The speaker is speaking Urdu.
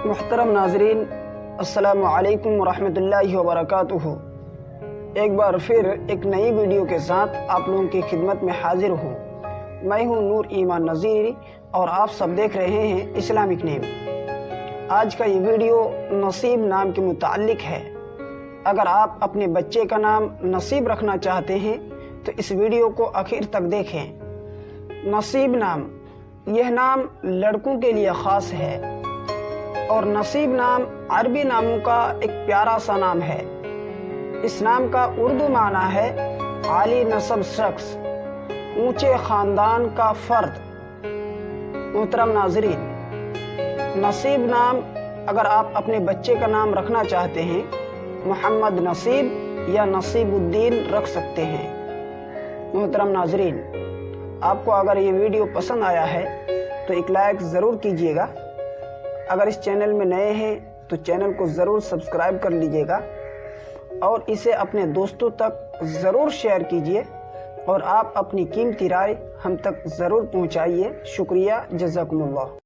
محترم ناظرین، السلام علیکم ورحمۃ اللہ وبرکاتہ۔ ایک بار پھر ایک نئی ویڈیو کے ساتھ آپ لوگوں کی خدمت میں حاضر ہوں۔ میں ہوں نور ایمان نذیر اور آپ سب دیکھ رہے ہیں اسلامک نیم۔ آج کا یہ ویڈیو نصیب نام کے متعلق ہے۔ اگر آپ اپنے بچے کا نام نصیب رکھنا چاہتے ہیں تو اس ویڈیو کو آخر تک دیکھیں۔ نصیب نام، یہ نام لڑکوں کے لیے خاص ہے اور نصیب نام عربی ناموں کا ایک پیارا سا نام ہے۔ اس نام کا اردو معنی ہے عالی نسب شخص، اونچے خاندان کا فرد۔ محترم ناظرین، نصیب نام اگر آپ اپنے بچے کا نام رکھنا چاہتے ہیں، محمد نصیب یا نصیب الدین رکھ سکتے ہیں۔ محترم ناظرین، آپ کو اگر یہ ویڈیو پسند آیا ہے تو ایک لائک ضرور کیجیے گا۔ اگر اس چینل میں نئے ہیں تو چینل کو ضرور سبسکرائب کر لیجیے گا اور اسے اپنے دوستوں تک ضرور شیئر کیجیے اور آپ اپنی قیمتی رائے ہم تک ضرور پہنچائیے۔ شکریہ، جزاکم اللہ۔